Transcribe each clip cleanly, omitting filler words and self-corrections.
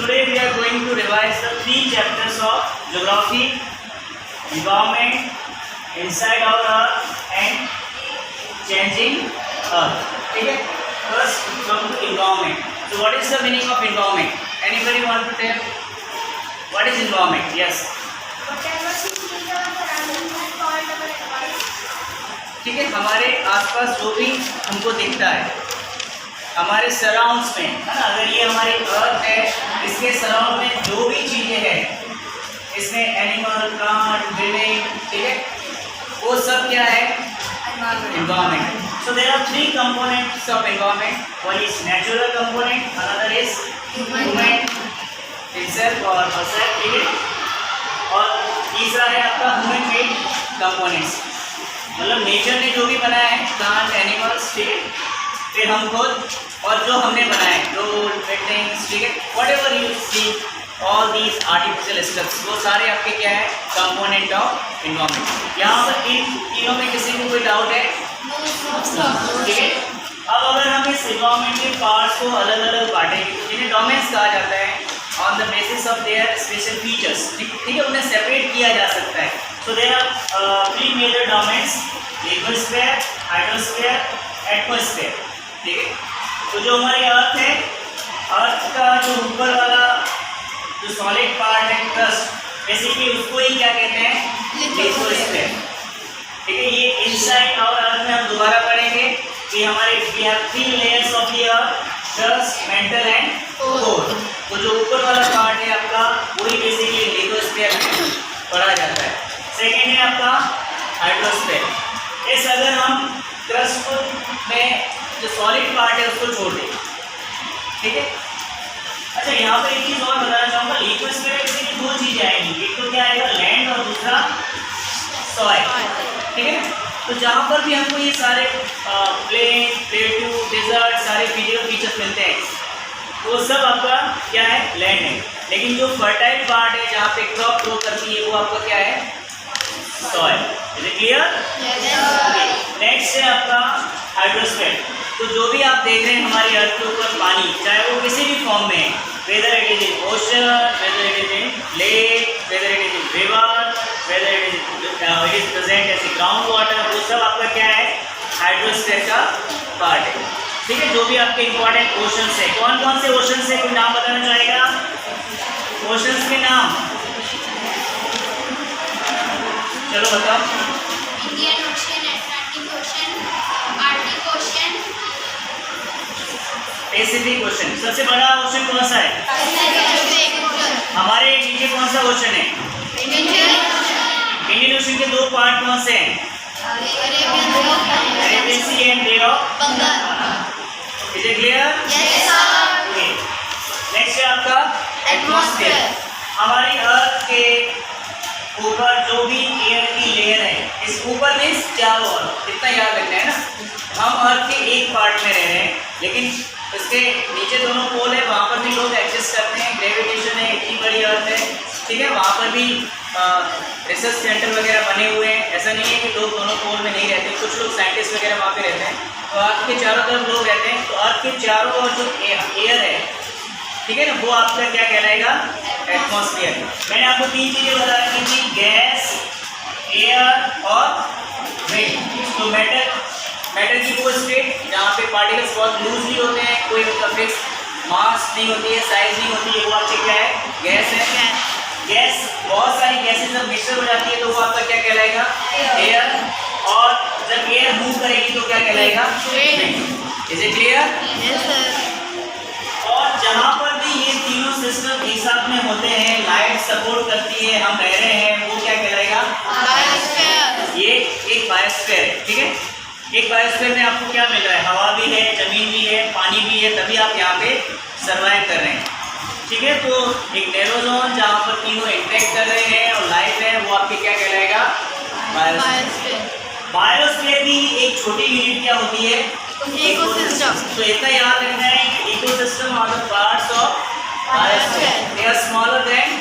Today we are going to revise the 3 chapters of geography, environment, inside our earth and changing earth. Okay? First come to environment. So what is the meaning of environment? Anybody want to tell? What is environment? Yes. Whatever is in our surroundings is called our environment. ठीक है, हमारे आसपास जो भी हमको दिखता है हमारे सराउंड्स में, है ना, अगर ये हमारी अर्थ है, इसके सराउंड में जो भी चीज़ें हैं, इसमें एनिमल, प्लांट, बिल्डिंग, ठीक है, वो सब क्या है? Environment. So there are 3 components of environment. One is natural component, another is human itself और हरसेल्फ, ठीक है, और तीसरा है आपका ह्यूमन मेड कंपोनेंट्स, मतलब नेचर ने जो भी बनाया है, प्लांट, एनिमल्स, ठीक है, फिर हम खुद और जो हमने बनाए रोड, बिल्डिंग्स, ठीक है, whatever you see all these artificial structures, वो सारे आपके क्या है? Component of environment. यहाँ पर इन तीनों में किसी को कोई डाउट है? ठीक है. अब अगर हम इस एनवायरनमेंट के पार्ट्स को अलग अलग बांटेंगे तो जिन्हें डोमेन्स कहा जाता है on the basis of their special features, ठीक है, उन्हें सेपरेट किया जा सकता है. So there are 3 major domains: lithosphere, hydrosphere, atmosphere. ठीक है. तो जो हमारी अर्थ है, अर्थ का जो ऊपर वाला जो सॉलिड पार्ट है, क्रस्ट, बेसिकली उसको ही क्या कहते हैं? लिथोस्फीयर. ठीक है. ये इनसाइड और अर्थ में हम दोबारा पढ़ेंगे कि हमारे we have 3 layers of the earth: crust, mantle and core. तो जो ऊपर वाला पार्ट है आपका, वही बेसिकली लिथोस्फीयर में पढ़ा जाता है. सेकेंड है आपका हाइड्रोस्फीयर. इस अगर हम क्रस्ट में जो सॉलिड पार्ट है उसको छोड़ दें, ठीक है. अच्छा, यहाँ पर एक चीज़ और बताना चाहूँगा. लिथोस्फीयर में बेसिकली 2 चीज़ें आएंगी, एक तो क्या आएगा? लैंड, और दूसरा सॉइल. ठीक है. तो जहाँ पर भी हमको ये सारे प्लेन, प्लेट्यू, डेजर्ट, सारे फिजिकल फीचर्स मिलते हैं, वो सब आपका क्या है? लैंड है. लेकिन जो फर्टाइल पार्ट है, जहाँ पे क्रॉप ग्रो करती है, वो आपका क्या है? Soil. Is it clear? Next है आपका हाइड्रोस्फीयर. तो जो भी आप देख रहे हैं हमारी अर्थ के ऊपर पानी, चाहे वो किसी भी फॉर्म में है, whether it is in ocean, whether it is in lake, whether it is in river, whether it is present as ground water, वो सब आपका क्या है? हाइड्रोस्फीयर का पार्ट है. ठीक है. जो भी आपके इंपॉर्टेंट ओशंस है, कौन कौन से ओशंस है, कोई नाम बताना चाहेगा? ओशंस के नाम चलो बताओ. Indian ocean, Atlantic ocean, Arctic ocean, Pacific ocean. सबसे बड़ा ओशन कौन सा है? हमारे नीचे कौन सा ओशन है? इंडियन ओशन के 2 पार्ट कौन से हैं? Arabian Sea and Bay of Bengal. Is it clear? Next है आपका एटमॉस्फेयर. हमारी अर्थ के ऊपर जो भी एयर की लेयर है, इस ऊपर मीन्स चारों ओर, इतना याद रखना है ना. हम अर्थ के एक पार्ट में रह रहे हैं, लेकिन इसके नीचे दोनों पोल है, वहाँ पर भी लोग एडजस्ट करते हैं. ग्रेविटेशन है, इतनी बड़ी अर्थ है, ठीक है, वहाँ पर भी रिसर्च सेंटर वगैरह बने हुए हैं. ऐसा नहीं है कि लोग दोनों पोल में नहीं रहते. कुछ लोग साइंटिस्ट वगैरह वहाँ पे रहते हैं. तो अर्थ के चारों तरफ लोग रहते हैं. तो अर्थ के चारों ओर जो एयर है, ठीक है ना, वो आपका क्या कहलाएगा? एटमॉस्फेयर. मैंने आपको 3 चीज़ें बता रखी थी: गैस, एयर और विंड. तो मैटर की वो स्टेट जहाँ पे पार्टिकल्स बहुत लूजली होते हैं, कोई मतलब फिक्स मास नहीं होती है, साइज नहीं होती है, वो आपके क्या है? गैस है. गैस, बहुत सारी गैसेज जब मिक्सर हो जाती है तो वो आपका क्या कहलाएगा? एयर. और जब एयर मूव करेगी तो क्या कहलाएगा? विंड. Is it clear? और जहाँ पर भी ये तीनों सिस्टम एक साथ में होते हैं, लाइट सपोर्ट करती है, हम रह रहे हैं, वो क्या कहलाएगा? ये एक बायोस्फीयर है. ठीक है. एक बायोस्फीयर में आपको क्या मिल रहा है? हवा भी है, जमीन भी है, पानी भी है, तभी आप यहाँ पे सर्वाइव कर रहे हैं. ठीक है. तो एक नैरो जोन जहाँ पर तीनों इंटरेक्ट कर रहे हैं और लाइफ है, वो आपके क्या कहलाएगा? बायोस्फीयर. बायोस्फीयर की एक छोटी यूनिट क्या होती है? इकोसिस्टम. तो इतना याद रखना है कि ecosystem are the parts of biosphere. They are smaller than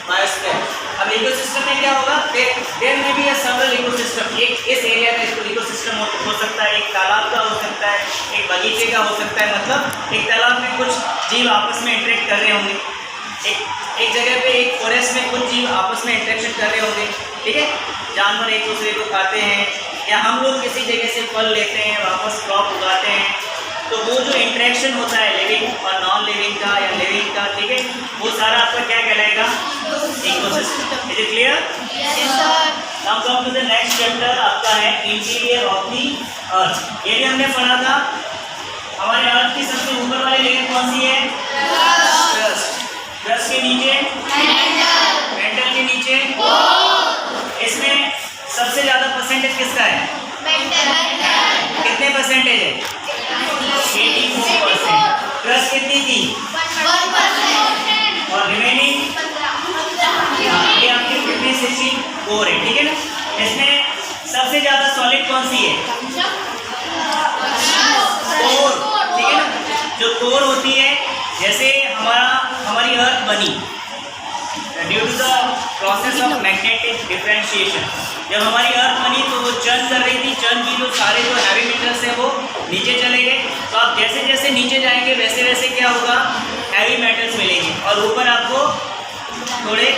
biosphere. अब इकोसिस्टम में क्या होगा? देयर में भी सेवरल इकोसिस्टम. एक इस एरिया का इकोसिस्टम हो सकता है, एक तालाब का हो सकता है, एक बगीचे का हो सकता है. मतलब एक तालाब में कुछ जीव आपस में इंटरेक्ट कर रहे होंगे, एक जगह पे एक फॉरेस्ट में कुछ जीव आपस में इंटरेक्शन कर रहे होंगे, ठीक है, जानवर एक दूसरे को खाते हैं या हम लोग किसी जगह से फल लेते हैं, वापस क्रॉप उगाते हैं, तो वो जो इंटरेक्शन होता है लिविंग और नॉन लिविंग का या लिविंग का, ठीक है, वो सारा आपका क्या कहलाएगा? Ecosystem. Is it clear? Now come to the next chapter, आपका है इंटीरियर ऑफ दी अर्थ। ये भी हमने पढ़ा था। हमारे अर्थ की सबसे ऊपर वाली लेयर कौन सी है? क्रस्ट। क्रस्ट के नीचे मेंटल के नीचे इसमें सबसे ज्यादा परसेंटेज किसका है? कितने परसेंटेज है? 84%। क्रस्ट कितनी थी? 1%। और रिमेनिंग ये आपकी 54 है, ठीक है ना। इसमें सबसे ज्यादा सॉलिड कौन सी है? कोर, ठीक है ना। जो कोर होती है, जैसे हमारी अर्थ बनी due to the process of magnetic differentiation. जब हमारी अर्थ बनी तो वो चर्न कर रही थी, चर्न की जो सारे जो हैवी मेटल्स हैं वो नीचे चले गए। तो आप जैसे जैसे नीचे जाएंगे वैसे वैसे क्या होगा? हैवी मेटल्स मिलेंगे और ऊपर आपको थोड़े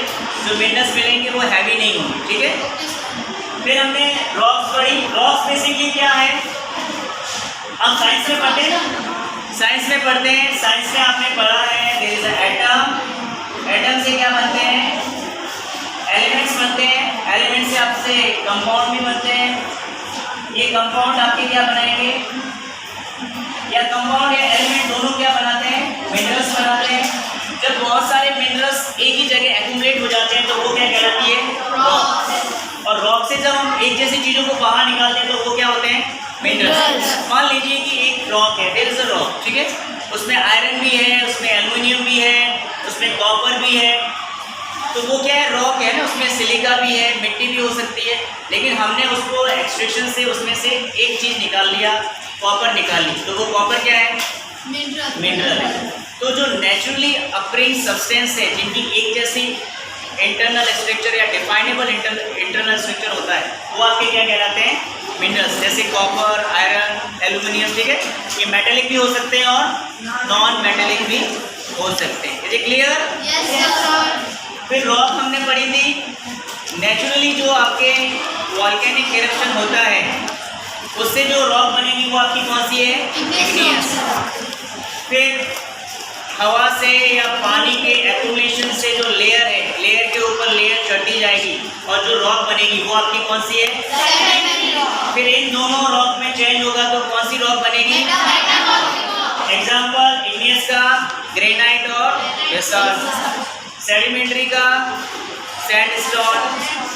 जो मिनरल्स मिलेंगे वो हैवी नहीं होंगे, ठीक है। फिर हमने रॉक्स पढ़ी। रॉक्स बेसिकली क्या है? हम साइंस में पढ़ते हैं ना, साइंस में पढ़ते हैं, साइंस में आपने पढ़ा है there is a atom. Atom से क्या बनते हैं? एलिमेंट्स बनते हैं। एलिमेंट से आपसे कंपाउंड भी बनते हैं। ये कंपाउंड आपके क्या बनाएंगे? या कंपाउंड या एलिमेंट दोनों क्या बनाते हैं? मिनरल्स बनाते हैं। जब बहुत सारे मिनरल्स एक ही जगह एक्यूमुलेट हो जाते हैं तो वो क्या कहलाती है? रॉक। और रॉक से जब हम एक जैसी चीज़ों को बाहर निकालते हैं तो वो क्या होते हैं? मिनरल्स। मान लीजिए कि एक रॉक है, देयर इज अ रॉक, ठीक है, उसमें आयरन भी है, उसमें एल्युमिनियम भी है, उसमें कॉपर भी है, तो वो क्या है? रॉक है ना, उसमें सिलिका भी है, मिट्टी भी हो सकती है, लेकिन हमने उसको एक्सट्रैक्शन से उसमें से एक चीज़ निकाल लिया, कॉपर निकाल ली, तो वो कॉपर क्या है? मिनरल है। तो जो नेचुरली अक्रिंग सब्सटेंस है जिनकी एक जैसी इंटरनल स्ट्रक्चर या डिफाइनेबल इंटरनल स्ट्रक्चर होता है वो आपके क्या कहलाते हैं? मिनरल्स। जैसे कॉपर, आयरन, एल्युमिनियम, ठीक है, ये मेटेलिक भी हो सकते हैं और नॉन मेटेलिक भी हो सकते हैं। Is it clear? फिर रॉक हमने पढ़ी थी। नेचुरली जो आपके वॉल्केनिक इरप्शन होता है उससे जो रॉक बनेगी वो आपकी कौन सी है? इग्नियस। फिर हवा से या पानी के एक्यूमुलेशन से जो लेयर है, लेयर के ऊपर लेयर चढ़ती जाएगी और जो रॉक बनेगी वो आपकी कौन सी है? फिर इन दोनों रॉक में चेंज होगा तो कौन सी रॉक बनेगी? एग्जाम्पल इग्नियस का ग्रेनाइट और बेसाल्ट, सेडिमेंट्री का सैंडस्टोन,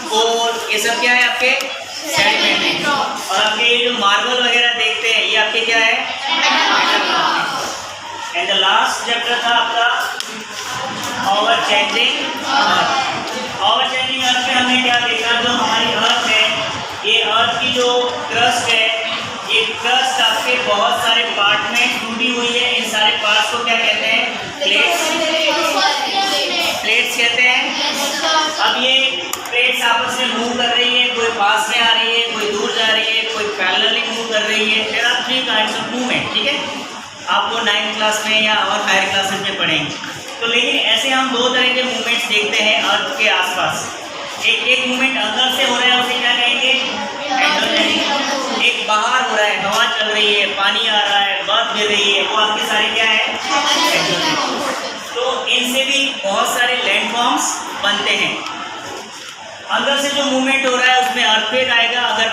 कोल, ये सब क्या है आपके? सेडिमेंट्री। और आपके ये जो मार्बल वगैरह देखते हैं ये आपके क्या है? एंड द लास्ट चैप्टर था आपका over changing earth. Over changing earth में हमने क्या देखा? जो हमारी अर्थ है, ये अर्थ की जो क्रस्ट है, ये क्रस्ट आपके बहुत सारे पार्ट में टूटी हुई है। इन सारे पार्ट्स को क्या कहते हैं? प्लेट्स। प्लेट्स कहते हैं। अब ये प्लेट्स आपस में मूव कर रही है, कोई पास में आ रही है, कोई दूर जा रही है, कोई पैरेलली मूव कर रही है। There are 3 kinds of movement, ठीक है, आपको 9th क्लास में या और हायर क्लासेस में पढ़ेंगे। तो लेकिन ऐसे हम 2 तरह के मूवमेंट्स देखते हैं अर्थ के आसपास। एक मूवमेंट अंदर से हो रहा है, उसे क्या कहेंगे? एंडोजेनिक। एक बाहर हो रहा है, हवा चल रही है, पानी आ रहा है, बर्फ गिर रही है, वो आपके सारे क्या है? एंडोजेनिक। तो इनसे भी बहुत सारे लैंडफॉर्म्स बनते हैं। अंदर से जो मूवमेंट हो रहा है उसमें अर्थक्वेक आएगा। अगर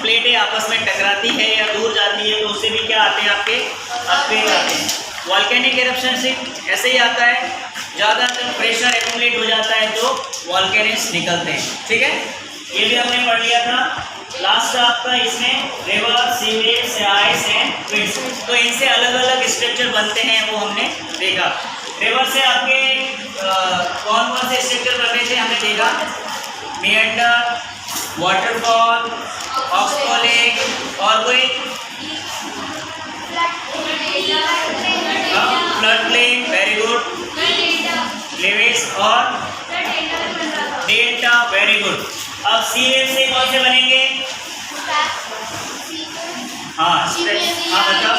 प्लेटें आपस में टकराती है या दूर जाती है तो उससे भी क्या आते हैं? आपके अर्थक्वेक आते हैं। वॉल्केनिक इरप्शन से ऐसे ही आता है, ज़्यादातर प्रेशर एक्यूमुलेट हो जाता है तो वॉल्केनिक्स निकलते हैं, ठीक है। ये भी हमने पढ़ लिया था। लास्ट आपका इसमें river, sewage, ice and winds, तो इनसे अलग अलग स्ट्रक्चर बनते हैं वो हमने देखा। रिवर से आपके कौन कौन से स्ट्रक्चर बने थे हमने देखा? मेंढक, वाटरफॉल, ऑक्सबो लेक और कोई flood plain, very good, levees और डेल्टा, वेरी गुड। अब सी वेव से कौन से बनेंगे? हाँ बताओ।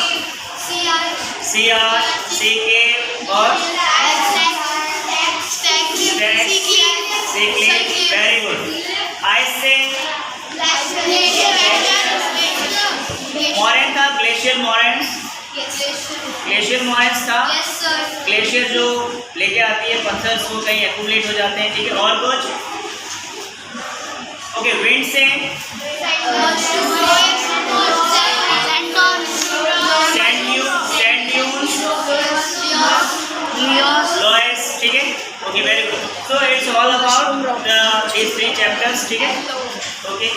सी आर, सी के और आइस से मोरेन था, ग्लेशियर मोरेन्स, ग्लेशियर मोरेन्स था, ग्लेशियर जो लेके आती है पत्थर को कहीं एक्यूमुलेट हो जाते हैं, ठीक है। और कुछ? ओके, विंड से सैंड ड्यून्स, लॉयस, ठीक है। Okay, very good. So it's all about these 3 chapters, ठीक है। ओके।